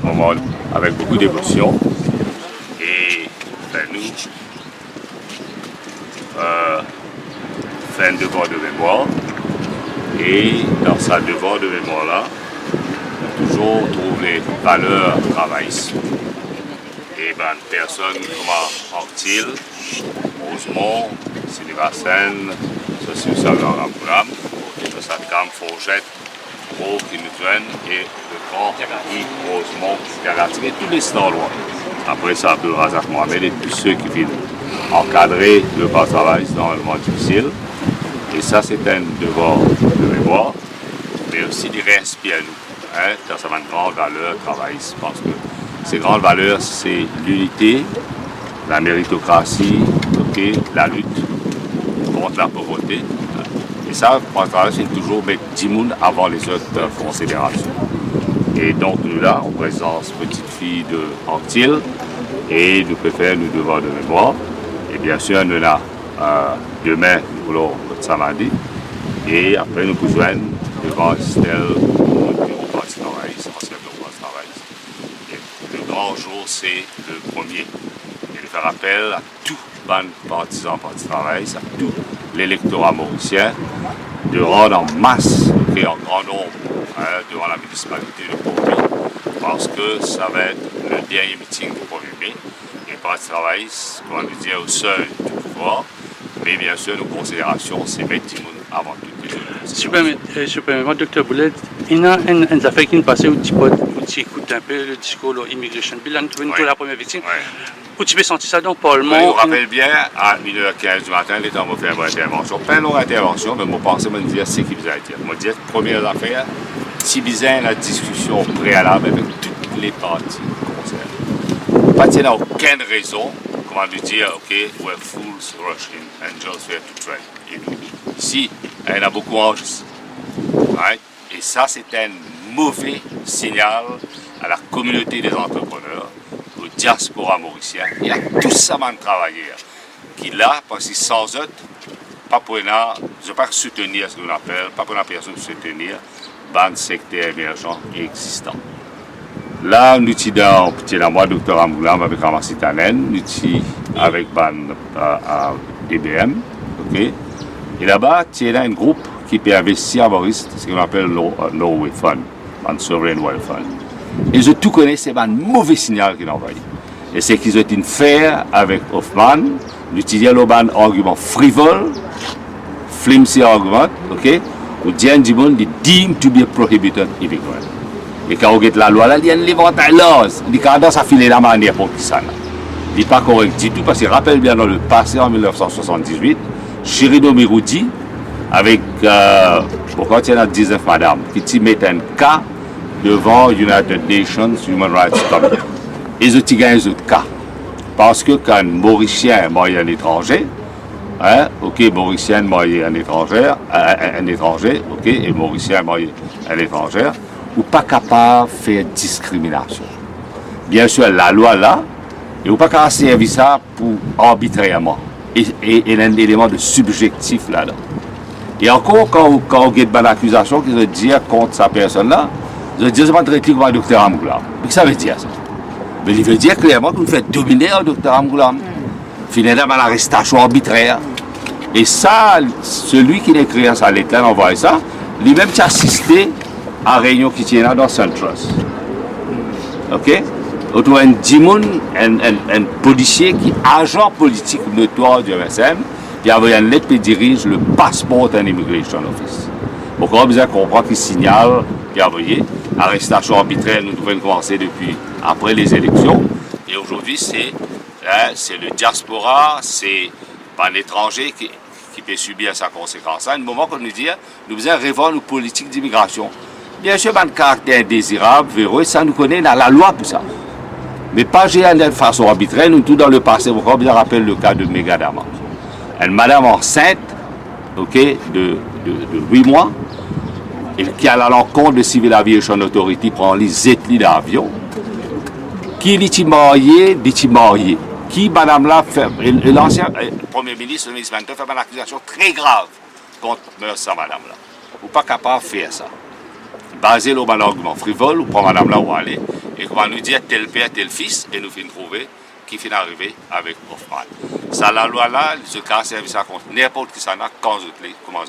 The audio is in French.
moment avec beaucoup d'émotion. Et nous, fait un devoir de mémoire. Et dans ce devoir de mémoire-là, on toujours trouve les valeurs travaillistes. Et ben, personne comme Anctil, Rosemont, Sylvain, Société Salvador Ramoulam, ça comme Fourchette, Gros qui nous joignent et le grand Yves Rosemont qui a attiré tous les endroits. Après ça, Abdul Razak Mohamed et tous ceux qui viennent encadrer le travail dans le monde difficile. Et ça, c'est un devoir de mémoire, mais aussi de respect à nous. Dans sa grande valeur travailliste. Parce que ces grandes valeurs, c'est l'unité, la méritocratie, la lutte contre la pauvreté. Et ça, par travail, c'est toujours mettre 10 personnes avant les autres considérations. Et donc, nous là, en présence petite fille de Anctil, et nous préférons nous devoir de mémoire. Et bien sûr, nous là, demain, nous voulons notre samedi. Et après, nous pouvons joindre devant Estelle, au Parti travailliste, ancien Parti travailliste. Et le grand jour, c'est le 1er. Et de faire appel à tous les partisans Parti travailliste, à tout l'électorat mauricien, de rendre en masse, en grand nombre, devant la municipalité de Port-Mai, parce que ça va être le dernier meeting du 1er mai. Et Parti travailliste, comme on le dit, au seuil du pouvoir. Mais bien sûr, nos considérations, c'est mettre tout le monde avant toutes les autres. Super, Dr. Boulet, il y a une affaire qui nous passait où tu écoutes un peu le discours de l'immigration bill, nous venons de la première victime. Où tu peux sentir ça dans le Parlement? Je me rappelle bien, à 1h15 du matin, il était en train de faire une intervention. Pas une longue intervention, mais je pensais me dire ce qu'il faisait dire. Je me disais, première affaire, si bien la discussion préalable avec toutes les parties concernées. Pas qu'il n'y a aucune raison, comment lui dire, OK, we're fools rushing, angels fair to tread. Et nous, ici, il y en a beaucoup en juste. Right? Et ça, c'est un mauvais signal à la communauté des entrepreneurs, au diaspora mauricien. Il y a tous ça à travailler. Qui là, parce que sans eux, pas pour je ne veux pas soutenir ce qu'on appelle, pas pour la personne soutenir, ban secteur émergent et existant. Là, nous sommes dans moi, Dr. Ramoulam, avec Ramassi Tanen, nous sommes avec DBM. Okay? Et là-bas, il y a un groupe qui peut investir à Maurice, ce qu'on appelle Norway Fund, un Sovereign Wealth Fund. Et je tout connais, c'est un mauvais signal qu'ils ont envoyé. Et c'est qu'ils ont été faits avec Hoffman, d'utiliser un argument frivole, flimsy argument, ok? Ou dire du monde, deemed to be a prohibited immigrant. Et quand on regarde la loi, là, il y a une l'éventail laws. Il y a tendance à filer la manière pour qui ça. Il n'est pas correct du tout, parce qu'il rappelle bien dans le passé, en 1978, Chirino Miroudi, avec, pourquoi il y en a 19 madame, qui met un cas devant United Nations Human Rights Committee. Et ils ont gagné ce cas. Parce que quand un Mauricien est marié à un étranger, Mauricien marié à un étranger, et Mauricien marié à un étranger, ou pas capable de faire discrimination. Bien sûr, la loi là, et ou pas capable de servir ça pour arbitrairement. Et il y a un élément de subjectif là-dedans. Et encore, quand on a une accusation qui veut dire contre sa personne-là, je dis que c'est pas traité comme un docteur Ramoulam. Mais que ça veut dire ça? Mais il veut dire clairement qu'on fait dominer un docteur Ramoulam. Finalement, une arrestation arbitraire. Et ça, celui qui a créé ça, l'État, envoyé ça, lui-même qui a assisté à la réunion qui tient là dans Saint-Trust. OK? Autour un dimon, un policier qui est agent politique notoire du MSM, qui a envoyé une lettre qui dirige le Passport and Immigration Office. Donc, on a besoin de comprendre qu'il signale, qui a envoyé. Arrestation arbitraire, nous devons commencer depuis après les élections. Et aujourd'hui, c'est le diaspora, c'est un étranger qui peut subir sa conséquence. À un moment qu'on nous dit, nous faisons réforme nos politiques d'immigration. Bien sûr, un caractère indésirable, véreux, ça nous connaît dans la loi pour ça. Mais pas gérer de façon arbitraire, nous tout dans le passé, on bien rappelle le cas de Megadama. Une madame enceinte, de 8 mois, et qui a l'encontre de Civil Aviation Authority prend les étlis d'avion, qui est marié, qui, madame là, l'ancien Premier ministre, le ministre Manteau, fait une accusation très grave contre sa madame là. Vous n'êtes pas capable de faire ça. Basé sur un argument frivole, ou prend madame là où aller, et comment nous dire tel père, tel fils, et nous finissons trouver qui finit arriver avec Hoffman. Ça, la loi là, ce cas service à contre n'importe qui s'en a quand comment